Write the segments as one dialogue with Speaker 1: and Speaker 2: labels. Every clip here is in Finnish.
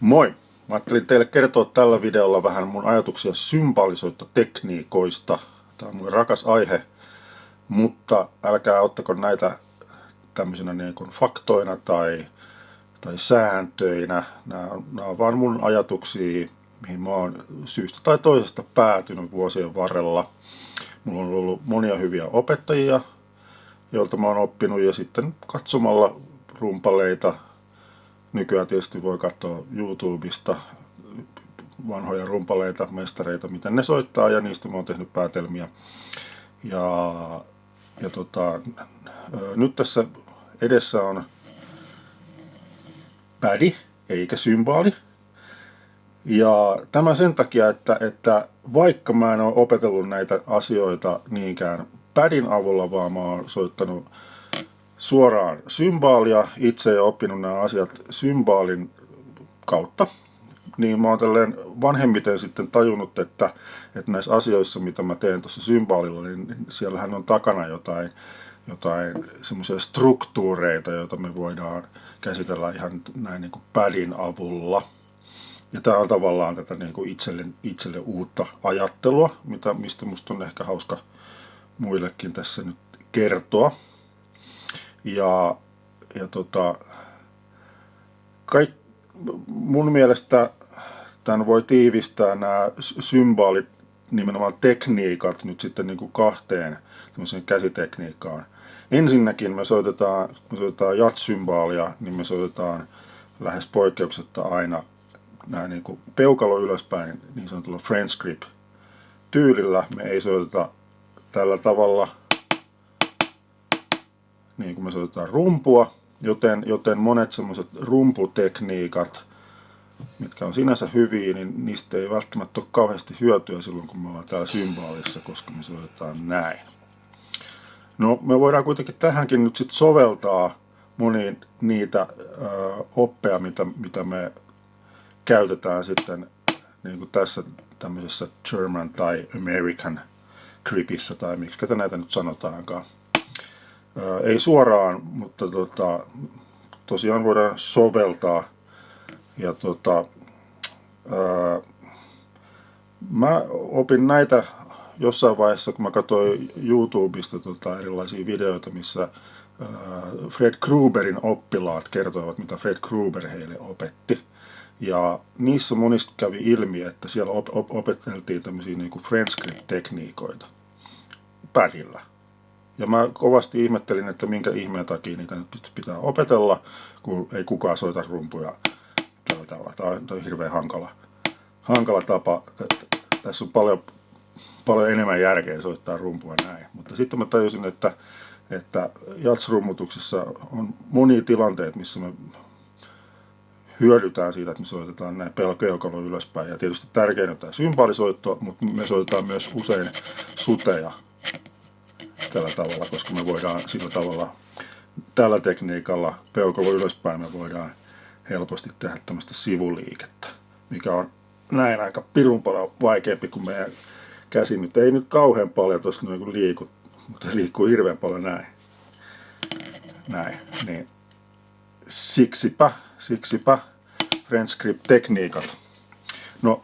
Speaker 1: Moi! Mä ajattelin teille kertoa tällä videolla vähän mun ajatuksia symbolisoittotekniikoista. Tämä on mulle rakas aihe, mutta älkää ottako näitä tämmöisenä niin kuin faktoina tai sääntöinä. Nämä on vaan mun ajatuksia, mihin mä oon syystä tai toisesta päätynyt vuosien varrella. Mulla on ollut monia hyviä opettajia, joilta mä oon oppinut, ja sitten katsomalla rumpaleita. Nykyään tietysti voi katsoa YouTubesta vanhoja rumpaleita, mestareita, miten ne soittaa, ja niistä mä oon tehnyt päätelmiä. Nyt tässä edessä on pädi, eikä symbaali. Ja tämä sen takia, että vaikka mä en ole opetellut näitä asioita niinkään pädin avulla, vaan mä oon soittanut suoraan symbaalia itse ja oppinut nämä asiat symbaalin kautta, niin mä oon tälleen vanhemmiten sitten tajunnut, että näissä asioissa, mitä mä teen tuossa symbaalilla, niin siellähän on takana jotain semmoisia struktuureita, joita me voidaan käsitellä ihan näin niin kuin pädin avulla. Ja tämä on tavallaan tätä niin kuin itselle uutta ajattelua, mistä musta on ehkä hauska muillekin tässä nyt kertoa. Mun mielestä tämän voi tiivistää nämä symbaalit, nimenomaan tekniikat, nyt sitten niin kuin kahteen tämmöiseen käsitekniikkaan. Ensinnäkin me soitetaan jazz-symbaalia, niin me soitetaan lähes poikkeuksetta aina näin niin kuin peukalo ylöspäin niin sanotulla French grip tyylillä. Me ei soiteta tällä tavalla, niin kuin me soitetaan rumpua, joten monet semmoiset rumputekniikat, mitkä on sinänsä hyviä, niin niistä ei välttämättä ole kauheasti hyötyä silloin, kun me ollaan täällä symbaalissa, koska me soitetaan näin. No, me voidaan kuitenkin tähänkin nyt sit soveltaa moniin niitä oppeja, mitä me käytetään sitten niin kuin tässä tämmöisessä German tai American gripissä, tai miksi näitä nyt sanotaankaan. Ei suoraan, mutta tosiaan voidaan soveltaa. Ja mä opin näitä jossain vaiheessa, kun mä katsoin YouTubesta erilaisia videoita, missä Fred Kruberin oppilaat kertoivat, mitä Fred Kruber heille opetti. Ja niissä monista kävi ilmi, että siellä opeteltiin tämmöisiä niin kuin French grip-tekniikoita pädillä. Ja mä kovasti ihmettelin, että minkä ihmeen takia niitä nyt pitää opetella, kun ei kukaan soita rumpuja tällä tavalla. Tämä on hirveän hankala tapa. Tässä on paljon enemmän järkeä soittaa rumpua näin. Mutta sitten mä tajusin, että jazz-rummutuksessa on monia tilanteita, missä me hyödytään siitä, että me soitetaan näin peukalo ylöspäin. Ja tietysti tärkein on tämä symbaalisoitto, mutta me soitetaan myös usein suteja tällä tavalla, koska me voidaan sillä tavalla, tällä tekniikalla peukalo ylöspäin me voidaan helposti tehdä tämmöistä sivuliikettä, mikä on näin aika pirun paljon vaikeampi kuin meidän käsi nyt. Ei nyt kauhean paljon tuossa niin liiku, mutta liikkuu hirveän paljon näin. Niin. Siksipä French grip-tekniikat. No,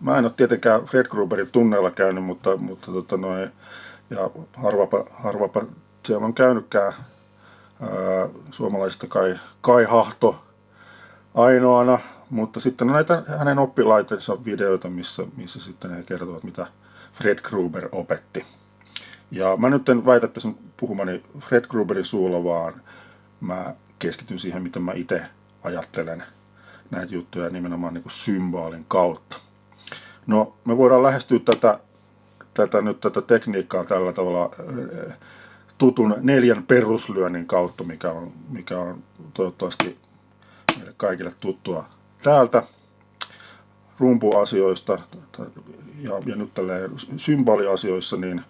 Speaker 1: mä en ole tietenkään Fred Kruberin tunneilla käynyt, mutta ja harvapa siellä on käynytkään suomalaisista Kai Hahto ainoana, mutta sitten on näitä hänen oppilaitensa videoita, missä sitten he kertovat, mitä Fred Kruber opetti. Ja mä nyt en väitä tässä puhumani Fred Kruberin suulla, vaan mä keskityn siihen, mitä mä itse ajattelen näitä juttuja nimenomaan niin kuin symbaalin kautta. No, me voidaan lähestyä tätä tekniikkaa tällä tavalla tutun 4 peruslyönnin kautta, mikä on toivottavasti meille kaikille tuttua täältä rumpuasioista ja nyt tälleen symbaaliasioissa, niin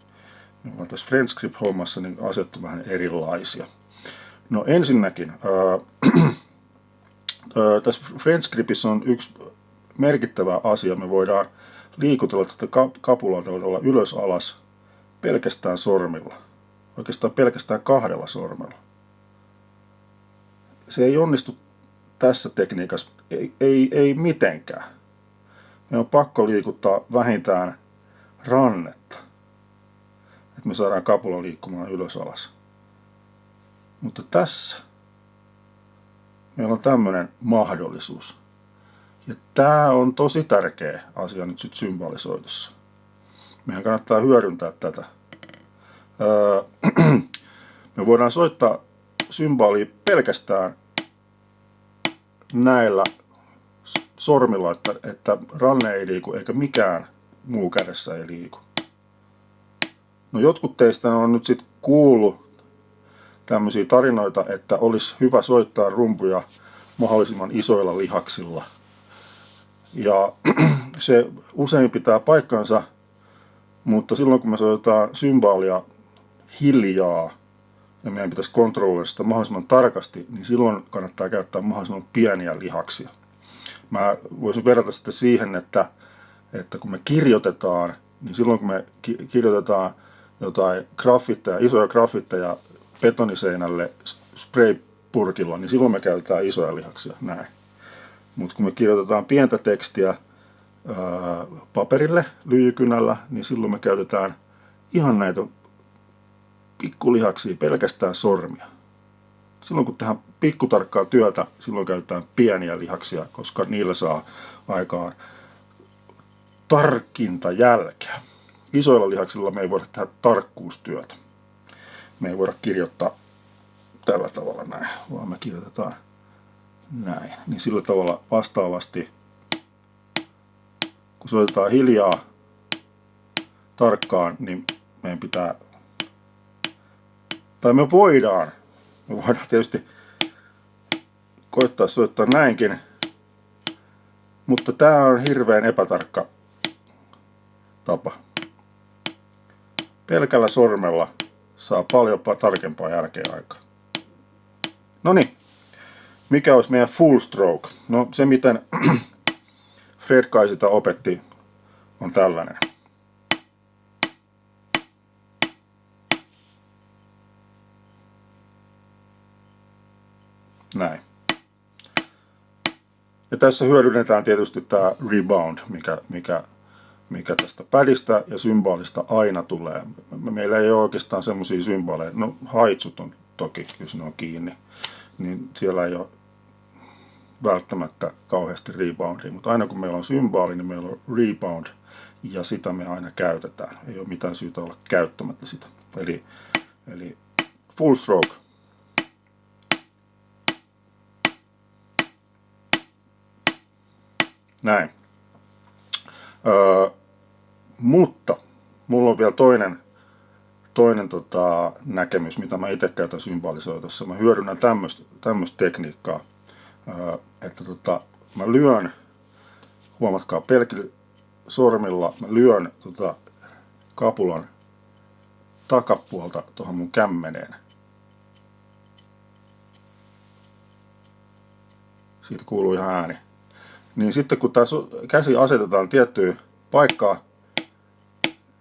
Speaker 1: me ollaan tässä French grip-hommassa, niin asiat on vähän erilaisia. No ensinnäkin, tässä French gripissä on yksi merkittävä asia. Me voidaan liikutella tätä kapulaa tällä tavalla ylös alas pelkästään sormilla. Oikeastaan pelkästään 2 sormella. Se ei onnistu tässä tekniikassa ei mitenkään. Meidän on pakko liikuttaa vähintään rannetta, että me saadaan kapula liikkumaan ylös alas. Mutta tässä meillä on tämmöinen mahdollisuus. Ja tämä on tosi tärkeä asia nyt sitten symbolisoidussa. Meidän kannattaa hyödyntää tätä. Me voidaan soittaa symbolia pelkästään näillä sormilla, että ranne ei liiku eikä mikään muu kädessä ei liiku. No jotkut teistä on nyt sitten kuullut tämmöisiä tarinoita, että olisi hyvä soittaa rumpuja mahdollisimman isoilla lihaksilla. Ja se usein pitää paikkansa, mutta silloin kun me soitetaan symbolia hiljaa ja meidän pitäisi kontrolloida sitä mahdollisimman tarkasti, niin silloin kannattaa käyttää mahdollisimman pieniä lihaksia. Mä voisin verrata sitä siihen, että kun me kirjoitetaan, niin silloin kun me kirjoitetaan jotain graffitteja, isoja graffitteja betoniseinälle spraypurkilla, niin silloin me käytetään isoja lihaksia, näin. Mutta kun me kirjoitetaan pientä tekstiä paperille lyijykynällä, niin silloin me käytetään ihan näitä pikkulihaksia, pelkästään sormia. Silloin kun tehdään pikkutarkkaa työtä, silloin käytetään pieniä lihaksia, koska niillä saa aikaan tarkkinta jälkeä. Isoilla lihaksilla me ei voida tehdä tarkkuustyötä. Me ei voida kirjoittaa tällä tavalla näin, vaan me kirjoitetaan näin. Niin sillä tavalla vastaavasti, kun soitetaan hiljaa tarkkaan, niin meidän pitää, tai me voidaan tietysti koittaa soittaa näinkin, mutta tämä on hirveän epätarkka tapa. Pelkällä sormella saa paljon tarkempaa jälkeä aikaa. Noniin, mikä olisi meidän full stroke? No se miten Fred Kai sitä opetti on tällainen. Näin. Ja tässä hyödynnetään tietysti tämä rebound, mikä tästä pädistä ja symbolista aina tulee. Meillä ei ole oikeastaan semmoisia symboleja. No haitsut on toki, jos ne on kiinni, niin siellä ei ole välttämättä kauheasti reboundia. Mutta aina kun meillä on symboli, niin meillä on rebound ja sitä me aina käytetään. Ei ole mitään syytä olla käyttämättä sitä. Eli full stroke. Näin. Mutta mulla on vielä toinen näkemys, mitä mä itse käytän symbolisoitossa. Mä hyödynnän tämmöistä tekniikkaa, että mä lyön, huomatkaa pelkillä sormilla, mä lyön kapulan takapuolta tuohon mun kämmeneen. Siitä kuuluu ihan ääni. Niin sitten kun tämä käsi asetetaan tiettyyn paikkaan,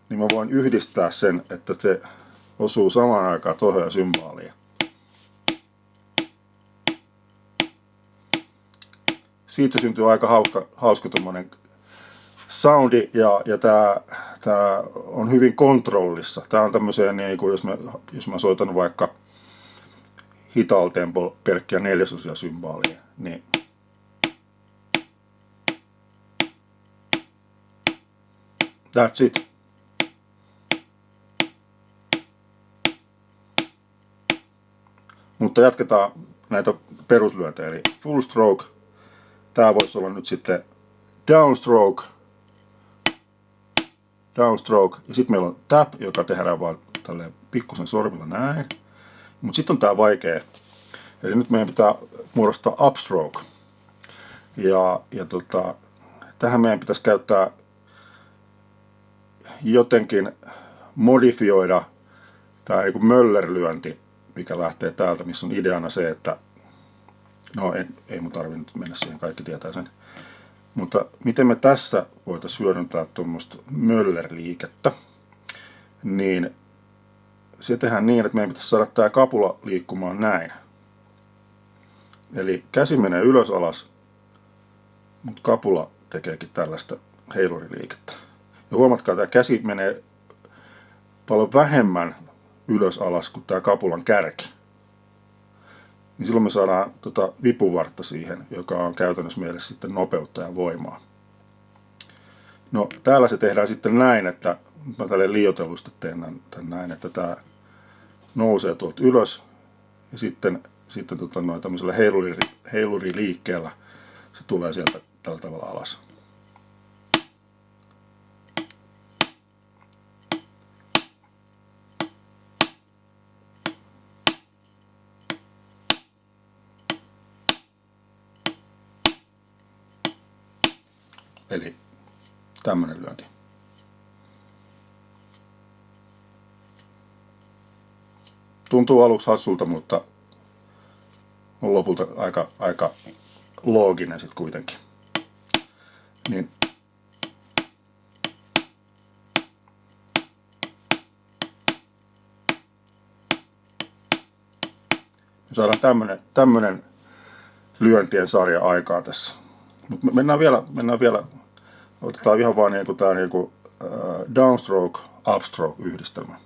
Speaker 1: niin mä voin yhdistää sen, että se osuu samaan aikaan tuohon symboliin. Siitä syntyy aika hauska tommonen soundi ja tää on hyvin kontrollissa. Tää on tämmöiseen, niin jos mä soitan vaikka hitaalla tempolla pelkkiä neljäsosia symbolia, niin that's it. Mutta jatketaan näitä peruslyöntejä, eli full stroke. Tää voisi olla nyt sitten downstroke. Downstroke. Ja sitten meillä on tap, joka tehdään vaan tälleen pikkusen sormilla näin. Mutta sitten on tää vaikea. Eli nyt meidän pitää muodostaa upstroke. Ja tähän meidän pitäisi käyttää jotenkin modifioida tämä niin kuin möllerlyönti, mikä lähtee täältä, missä on ideana se, että no ei mun tarvitse nyt mennä siihen, kaikki tietää sen. Mutta miten me tässä voitaisiin hyödyntää tuommoista möllerliikettä, niin se tehdään niin, että meidän pitäisi saada tämä kapula liikkumaan näin. Eli käsi menee ylös alas, mutta kapula tekeekin tällaista heiluriliikettä. Ja huomatkaa, että tämä käsi menee paljon vähemmän ylös alas kuin tämä kapulan kärki. Niin silloin me saadaan vipuvartta siihen, joka on käytännössä meille sitten nopeutta ja voimaa. No täällä se tehdään sitten näin, että mä tälleen liioitellusti teen tämän näin, että tämä nousee tuolta ylös ja sitten tämmöisellä heiluriliikkeellä se tulee sieltä tällä tavalla alas. Eli tämmönen lyönti. Tuntuu aluksi hassulta, mutta on lopulta aika looginen sitten kuitenkin. Niin. Me saadaan tämmönen lyöntien sarja aikaan tässä. Mutta mennään vielä, otetaan ihan vaan niinku tää niinku downstroke, upstroke yhdistelmä.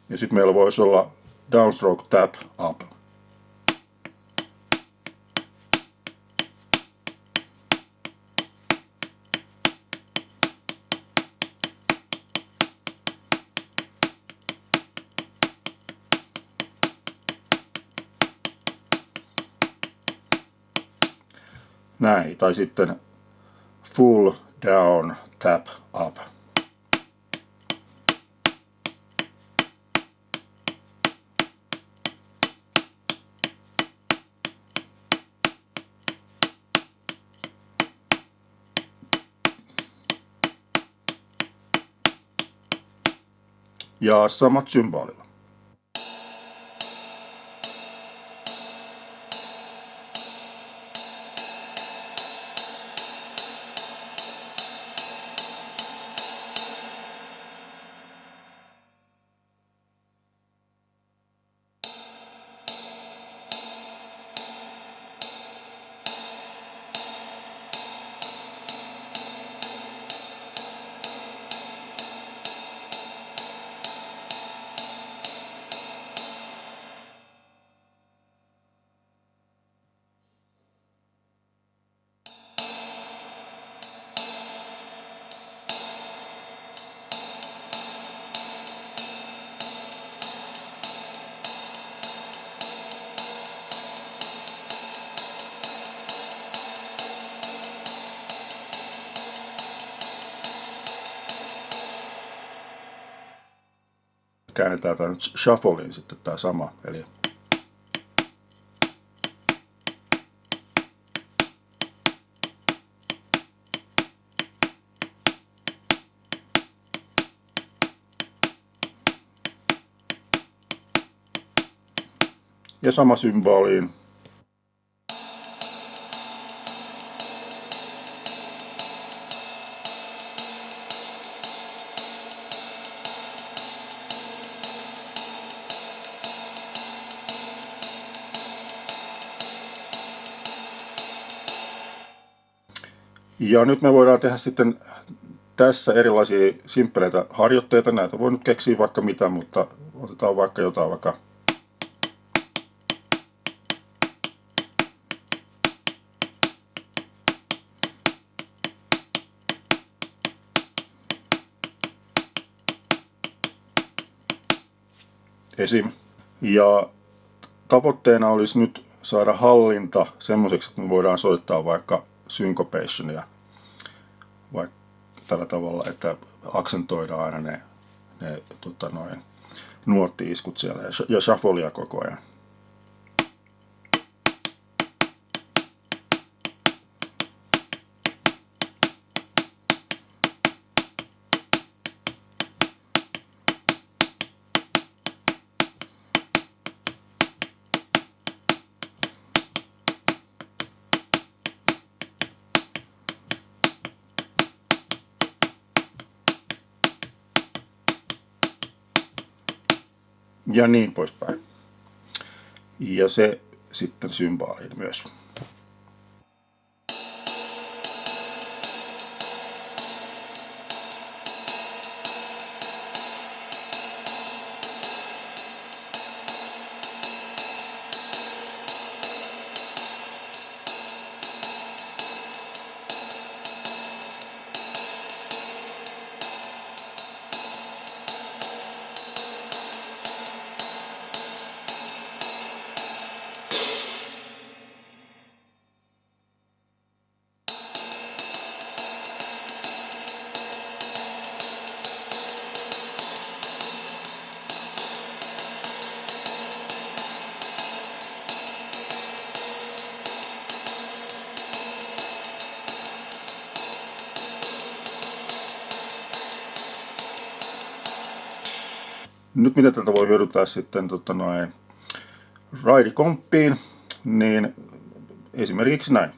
Speaker 1: Ja sitten meillä voisi olla downstroke, tap, up. Näin, tai sitten full down, tap, up. Ja samat symbaalilla. Käännetään tämä nyt shuffleiin sitten tämä sama. Eli ja sama symboliin. Ja nyt me voidaan tehdä sitten tässä erilaisia simppeleitä harjoitteita. Näitä voi nyt keksiä vaikka mitä, mutta otetaan vaikka jotain vaikka esim. Ja tavoitteena olisi nyt saada hallinta semmoiseksi, että me voidaan soittaa vaikka syncopationia vaikka tällä tavalla, että aksentoidaan aina ne nuotti-iskut siellä ja shufflea koko ajan. ja niin poispäin. Ja se sitten symbaaliin myös. Nyt mitä tätä voi hyödyntää sitten raidikomppiin, niin esimerkiksi näin.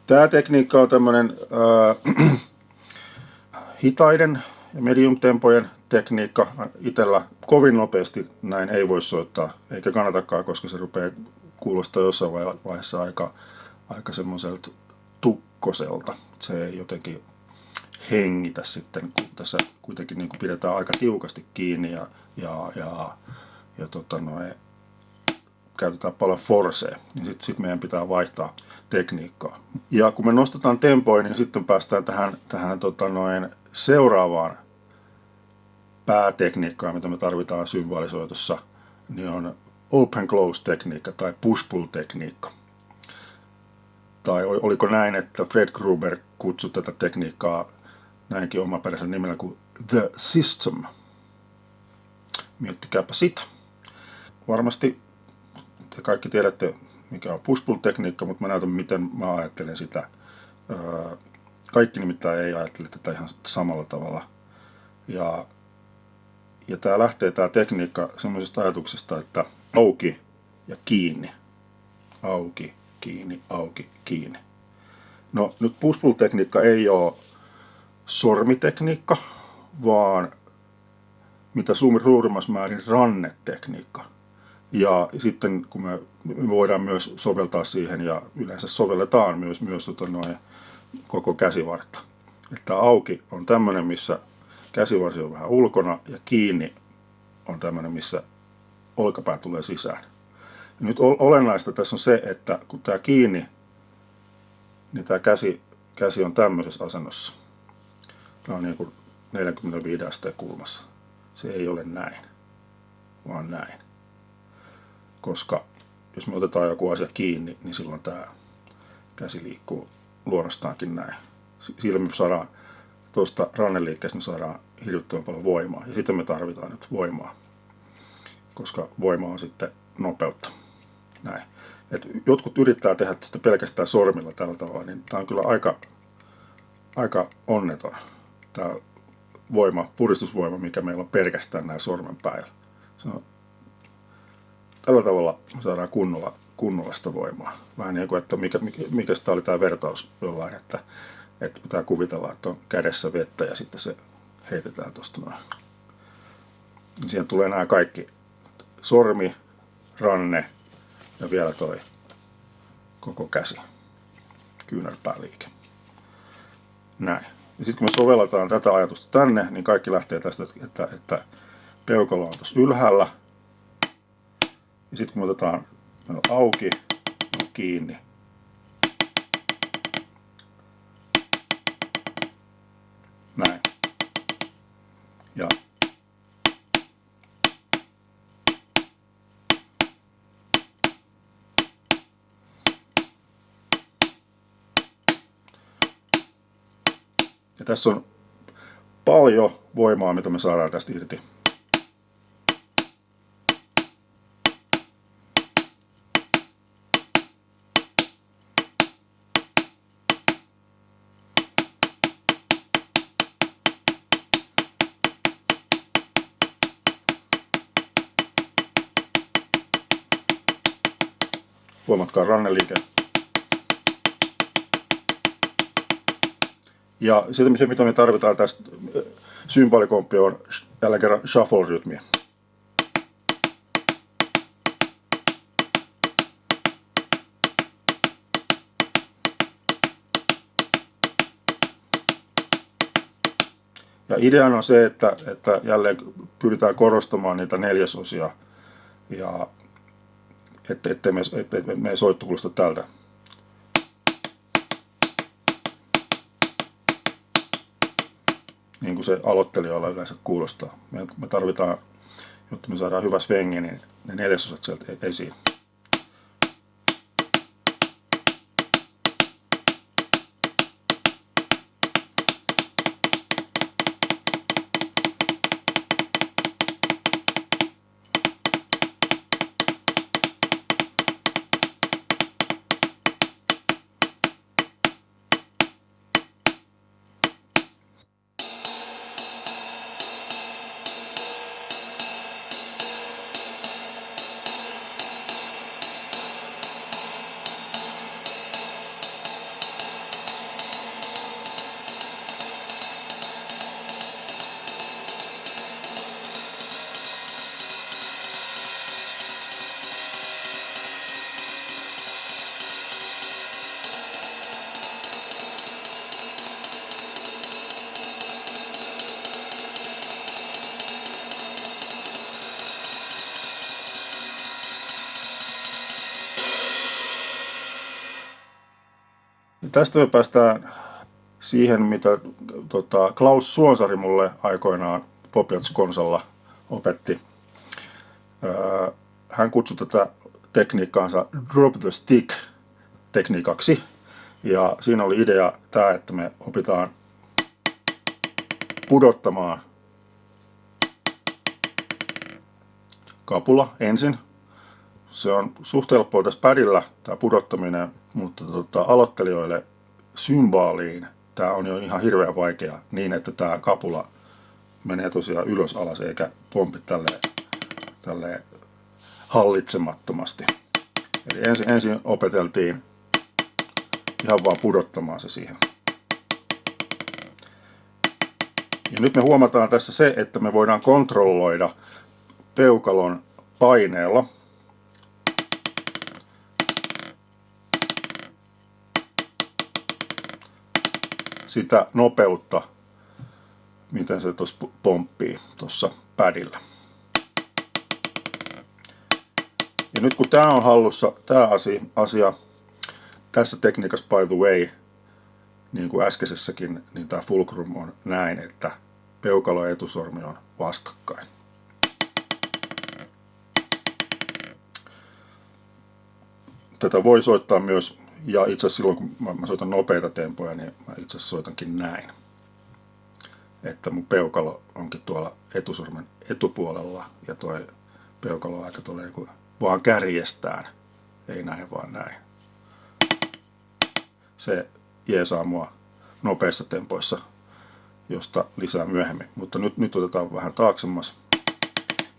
Speaker 1: Tämä tekniikka on tämmöinen hitaiden ja medium-tempojen tekniikka. Itsellä kovin nopeasti näin ei voi soittaa, eikä kannatakaan, koska se rupeaa kuulostaa jossain vaiheessa aika semmoiselta tukkoselta. Se ei jotenkin hengitä sitten, kun tässä kuitenkin niin kuin pidetään aika tiukasti kiinni ja käytetään paljon forcea, niin sitten meidän pitää vaihtaa tekniikkaa. Ja kun me nostetaan tempoja, niin sitten päästään tähän seuraavaan päätekniikkaan, mitä me tarvitaan symbaalisoitossa, niin on open-close-tekniikka tai push-pull-tekniikka. Tai oliko näin, että Fred Krueber kutsui tätä tekniikkaa näinkin omaperäisellä nimellä kuin The System. Miettikääpä sitä. Varmasti te kaikki tiedätte, mikä on push-pull-tekniikka, mutta mä näytän, miten mä ajattelen sitä. Kaikki nimittäin ei ajattele tätä ihan samalla tavalla. Ja tämä tekniikka semmoisesta ajatuksesta, että auki ja kiinni. Auki, kiinni, auki, kiinni. No nyt push-pull-tekniikka ei ole sormitekniikka, vaan mitä suurimmassa määrin rannetekniikka. Ja sitten kun me voidaan myös soveltaa siihen, ja yleensä sovelletaan myös koko käsivartta. Että auki on tämmöinen, missä käsivarsi on vähän ulkona, ja kiinni on tämmöinen, missä olkapää tulee sisään. Ja nyt olennaista tässä on se, että kun tämä kiinni, niin tämä käsi on tämmöisessä asennossa. Tämä on niin kuin 45 asteen kulmassa. Se ei ole näin, vaan näin. Koska jos me otetaan joku asia kiinni, niin silloin tämä käsi liikkuu luonnostaankin näin. Sillä me saadaan tuosta ranneliikkeestä me saadaan hirvittävän paljon voimaa. Ja sitten me tarvitaan nyt voimaa, koska voima on sitten nopeutta. Näin. Et jotkut yrittää tehdä tästä pelkästään sormilla tällä tavalla, niin tämä on kyllä aika onneton. Tämä voima, puristusvoima, mikä meillä on pelkästään näin sormenpäillä. Se on, tällä tavalla me saadaan kunnolla sitä voimaa. Vähän niin kuin, että mikä sitä oli tämä vertaus jollain, että pitää kuvitella, että on kädessä vettä ja sitten se heitetään tuosta noin. Siihen tulee nämä kaikki, sormi, ranne ja vielä toi koko käsi, kyynärpääliike. Näin. Ja sitten kun me sovelletaan tätä ajatusta tänne, niin kaikki lähtee tästä, että peukalo on tuossa ylhäällä. Ja sitten kun me otetaan auki, kiinni. Näin. Ja tässä on paljon voimaa, mitä me saadaan tästä irti. Huomatkaa ranneliike. Ja sitten se, mitä me tarvitaan tästä symbolikompia, on jälleen kerran shuffle-rytmiä. Ja ideana on se, että jälleen pyritään korostamaan niitä neljäsosia, ja ettei me soitto kuulosta tältä. Niin kuin se aloittelijoilla yleensä kuulostaa. Me tarvitaan, jotta me saadaan hyvä svengi, niin ne neljäsosat sieltä esiin. Tästä me päästään siihen, mitä Klaus Suonsari mulle aikoinaan Popiats-konsalla opetti. Hän kutsui tätä tekniikkaansa Drop the Stick -tekniikaksi. Ja siinä oli idea tämä, että me opitaan pudottamaan kapula ensin. Se on suht helppoa tässä padilla, tämä pudottaminen, mutta aloittelijoille symbaaliin tämä on jo ihan hirveän vaikea niin, että tämä kapula menee tosiaan ylös alas eikä pompi tälleen hallitsemattomasti. Eli ensin opeteltiin ihan vaan pudottamaan se siihen. Ja nyt me huomataan tässä se, että me voidaan kontrolloida peukalon paineella sitä nopeutta, miten se tuossa pomppii tuossa padilla. Ja nyt kun tämä on hallussa, tämä asia tässä tekniikassa, by the way, niin kuin äskeisessäkin, niin tämä fulcrum on näin, että peukalo ja etusormi on vastakkain. Tätä voi soittaa myös, ja itse asiassa silloin kun mä soitan nopeita tempoja, niin mä itse asiassa soitankin näin. että mun peukalo onkin tuolla etusormen etupuolella ja toi peukalo aika tuolla niin kuin vaan kärjestään, ei näin vaan näin. Se jeesaa mua nopeissa tempoissa, josta lisää myöhemmin. Mutta nyt otetaan vähän taaksemmas.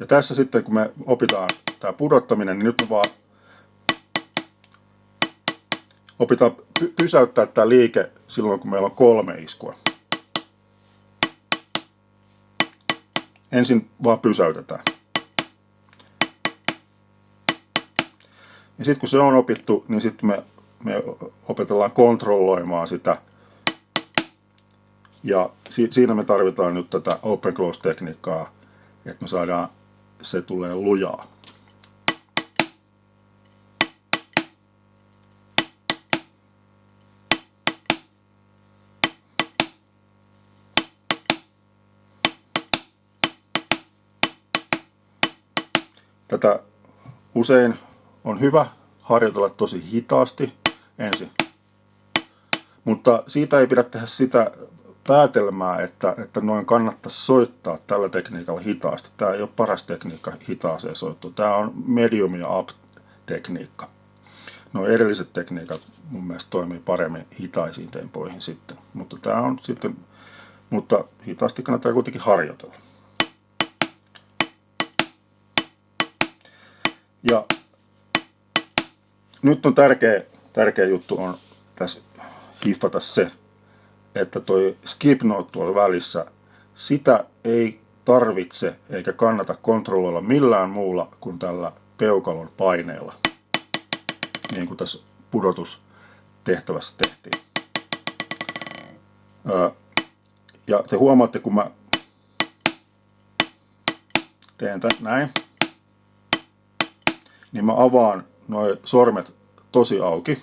Speaker 1: Ja tässä sitten kun me opitaan tämä pudottaminen, niin nyt me vaan opitaan pysäyttää tämä liike silloin kun meillä on 3 iskua. Ensin vaan pysäytetään. Ja sitten kun se on opittu, niin sitten me opetellaan kontrolloimaan sitä. Ja siinä me tarvitaan nyt tätä open close tekniikkaa, että me saadaan se tulee lujaa. Tätä usein on hyvä harjoitella tosi hitaasti ensin. Mutta siitä ei pidä tehdä sitä päätelmää, että noin kannattaisi soittaa tällä tekniikalla hitaasti. Tämä ei ole paras tekniikka hitaaseen soittoon. Tämä on medium ja up tekniikka. Nuo edelliset tekniikat mun mielestä toimii paremmin hitaisiin tempoihin sitten. Mutta tämä on sitten, mutta hitaasti kannattaa kuitenkin harjoitella. Ja nyt on tärkeä juttu on tässä hiffata se, että toi skip note tuolla välissä, sitä ei tarvitse eikä kannata kontrolloida millään muulla kuin tällä peukalon paineella, niin kuin tässä pudotustehtävässä tehtiin. Ja te huomaatte, kun mä teen tän näin, niin mä avaan nuo sormet tosi auki.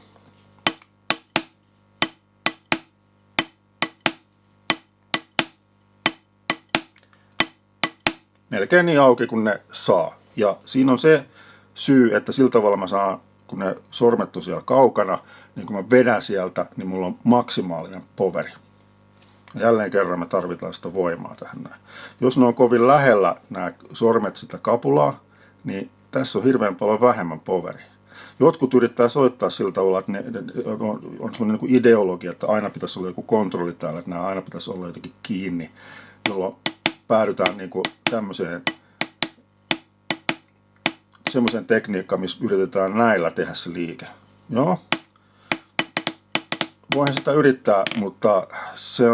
Speaker 1: Melkein niin auki kuin ne saa. Ja siinä on se syy, että sillä tavalla mä saan, kun ne sormet on siellä kaukana, niin kun mä vedän sieltä, niin mulla on maksimaalinen poveri. Ja jälleen kerran me tarvitaan sitä voimaa tähän näin. Jos ne on kovin lähellä nämä sormet sitä kapulaa, niin tässä on hirveän paljon vähemmän poveri. Jotkut yrittää soittaa sillä tavalla, että on sellainen niin ideologia, että aina pitäisi olla joku kontrolli täällä, että nämä aina pitäisi olla jotenkin kiinni, jolloin päädytään niin kuin tämmöiseen semmoiseen tekniikkaan, missä yritetään näillä tehdä se liike. Joo. Voihan sitä yrittää, mutta se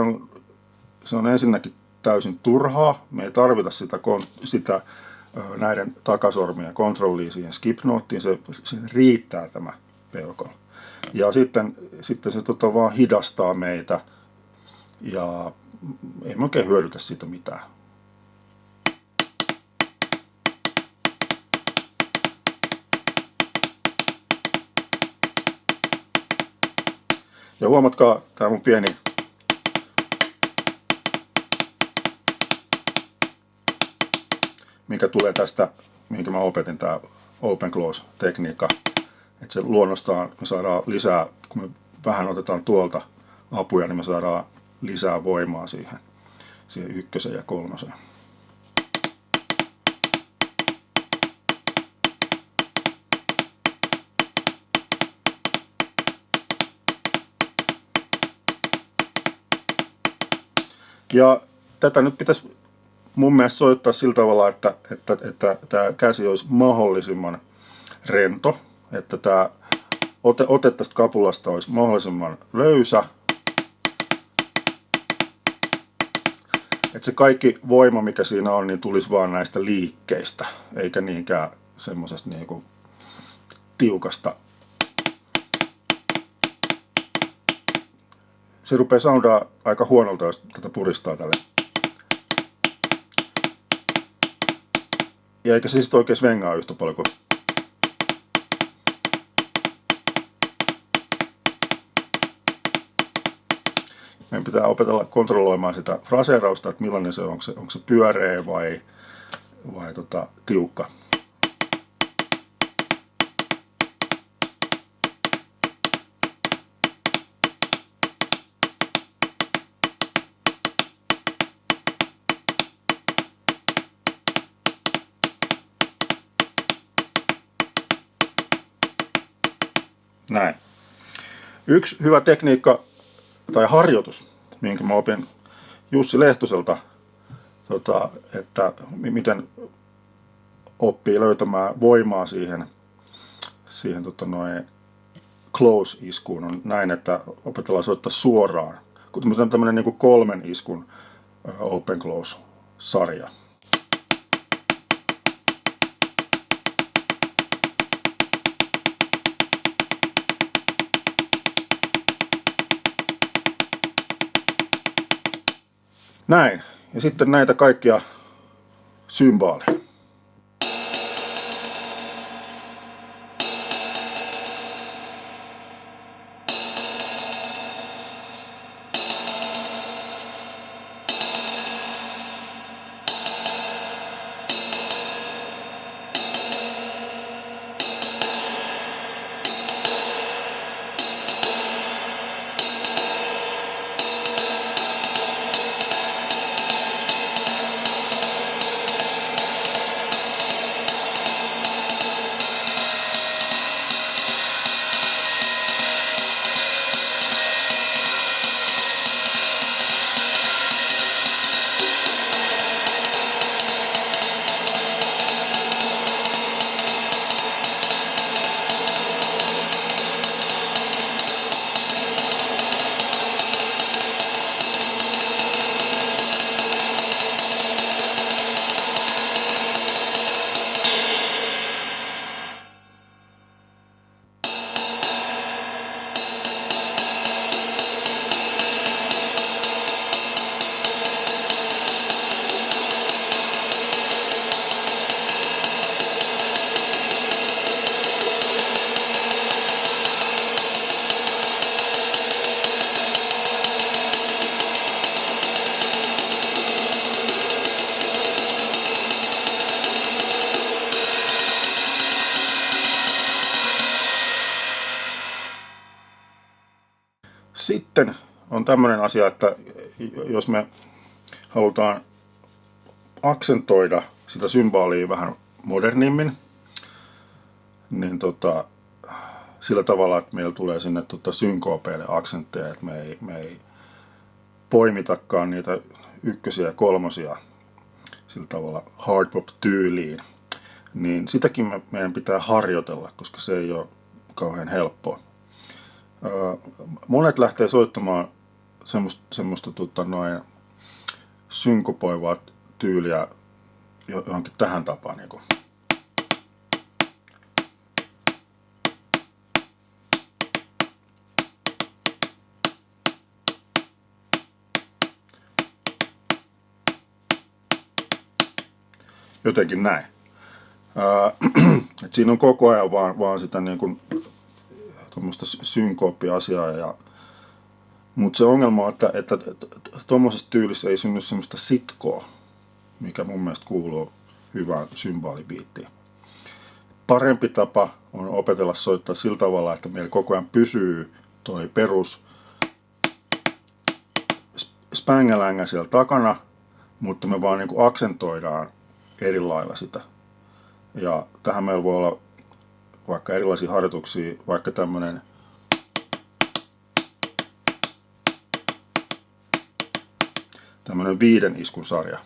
Speaker 1: on ensinnäkin täysin turhaa. Me ei tarvita sitä näiden takasormien kontrollia siihen skip noteen. Se riittää tämä peukalo. Ja sitten se vaan hidastaa meitä ja ei me oikein hyödytä siitä mitään. Ja huomatkaa, tämä mun pieni mikä tulee tästä, minkä mä opetin, tämä open close tekniikka. Että se luonnostaan me saadaan lisää, kun me vähän otetaan tuolta apuja, niin me saadaan lisää voimaa siihen 1 ja 3. Ja tätä nyt pitäisi mun mielestä soittaa sillä tavalla, että tämä käsi olisi mahdollisimman rento, että tämä ote tästä kapulasta olisi mahdollisimman löysä. Että se kaikki voima, mikä siinä on, niin tulisi vaan näistä liikkeistä, eikä niinkään semmoisesta niinku tiukasta. Se rupeaa soundaa aika huonolta, jos tätä puristaa tälle. Ja eikä se sitten oikein svengaa yhtä paljon kuin. Meidän pitää opetella kontrolloimaan sitä fraseerausta, että millainen se on, onko se pyöreä vai tiukka. Näin. Yksi hyvä tekniikka tai harjoitus, minkä mä opin Jussi Lehtoselta, että miten oppii löytämään voimaa siihen close-iskuun, on näin, että opetellaan soittaa suoraan. Tämmöinen niin kuin 3 iskun open close-sarja. Näin. Ja sitten näitä kaikkia symbaaleja. Sitten on tämmöinen asia, että jos me halutaan aksentoida sitä symbaalia vähän modernimmin, niin sillä tavalla, että meillä tulee sinne synkoopeille aksentteja, että me ei poimitakaan niitä ykkösiä ja kolmosia sillä tavalla hard pop tyyliin, niin sitäkin meidän pitää harjoitella, koska se ei ole kauhean helppoa. Monet lähtee soittamaan semmoista synkopoivaa tyyliä johonkin tähän tapaan. Niin kuin. Jotenkin näin. Et siinä on koko ajan vaan sitä niin kuin tuommoista synkooppiasiaa. Mutta se ongelma on, että tuommoisessa tyylissä ei synny semmoista sitkoa, mikä mun mielestä kuuluu hyvään symbaalibiittiin. Parempi tapa on opetella soittaa sillä tavalla, että meillä koko ajan pysyy toi perus spängälängä siellä takana, mutta me vaan niinku aksentoidaan eri lailla sitä. Ja tähän meillä voi olla vaikka erilaisia harjoituksia, vaikka tämmönen tämmönen 5 iskun sarja.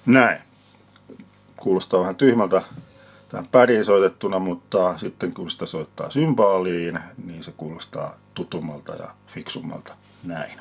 Speaker 1: Näin. Kuulostaa vähän tyhmältä tähän pädiin soitettuna, mutta sitten kun sitä soittaa symbaaliin, niin se kuulostaa tutummalta ja fiksummalta. Näin.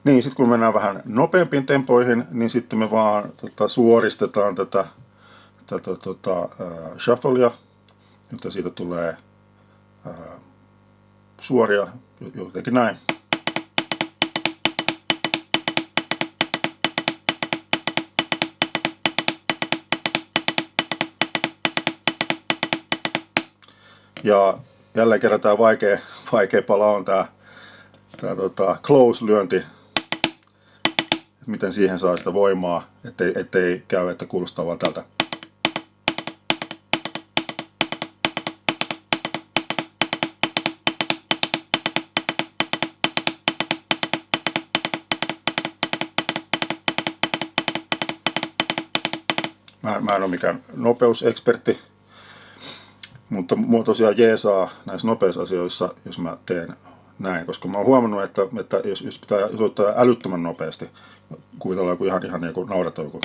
Speaker 1: Niin, sitten kun mennään vähän nopeampiin tempoihin, niin sitten me vaan suoristetaan tätä shufflea, jotta siitä tulee suoria jotenkin näin. Ja jälleen kerran tämä vaikea pala on tämä close-lyönti, miten siihen saa sitä voimaa, ettei käy, että kuulostaa vaan tältä. Mä en ole mikään nopeusekspertti, mutta mua tosiaan jeesaa näissä nopeissa asioissa, jos mä teen näin, koska mä oon huomannut, että jos pitää soittaa älyttömän nopeasti, kuvitellaan joku ihan niin kuin naurettava joku,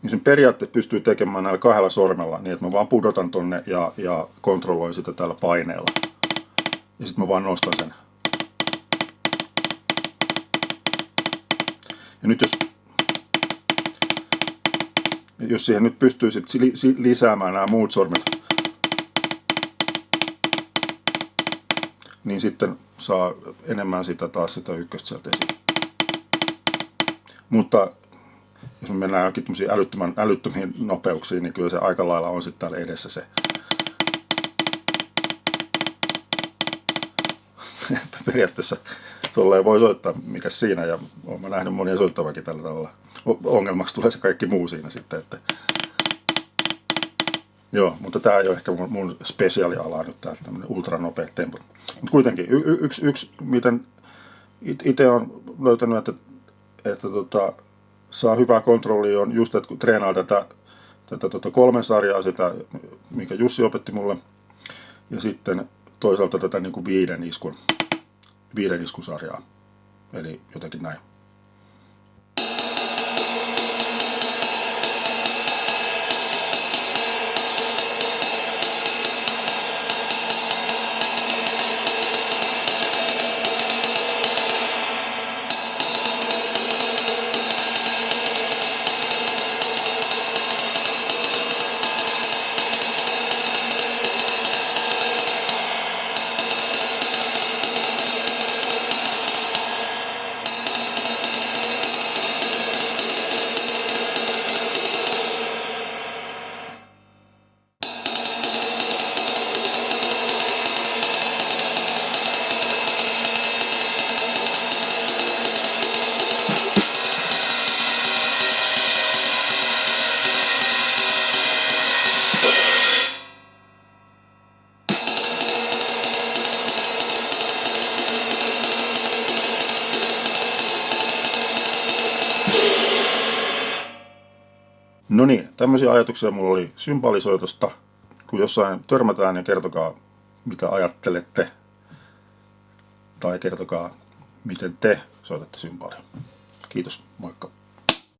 Speaker 1: niin sen periaatteessa pystyy tekemään näillä 2 sormella, niin että mä vaan pudotan tonne ja kontrolloin sitä tällä paineella. Ja sitten mä vaan nostan sen. Ja nyt jos siihen nyt pystyy lisäämään nämä muut sormet, niin sitten saa enemmän sitä ykköstä sieltä esiin. Mutta jos me mennään johonkin tämmöisiin älyttömiin nopeuksiin, niin kyllä se aika lailla on sitten täällä edessä se. Periaatteessa tolleen voi soittaa, mikä siinä, ja olen nähnyt monia soittavakin tällä tavalla. Ongelmaksi tulee se kaikki muu siinä sitten. Että... Joo, mutta tämä ei ole ehkä mun spesiaaliala nyt, tämä tämmöinen ultranopea tempo. Mutta kuitenkin yksi miten itse olen löytänyt, että saa hyvää kontrollia, on just, että kun treenaa tätä 3 sarjaa, sitä, minkä Jussi opetti mulle, ja sitten toisaalta tätä niin kuin 5 iskusarjaa. Eli jotenkin näin. No niin, tämmöisiä ajatuksia mulla oli symbalisoitosta. Kun jossain törmätään, niin kertokaa mitä ajattelette. Tai kertokaa miten te soitatte symbalia. Kiitos, moikka.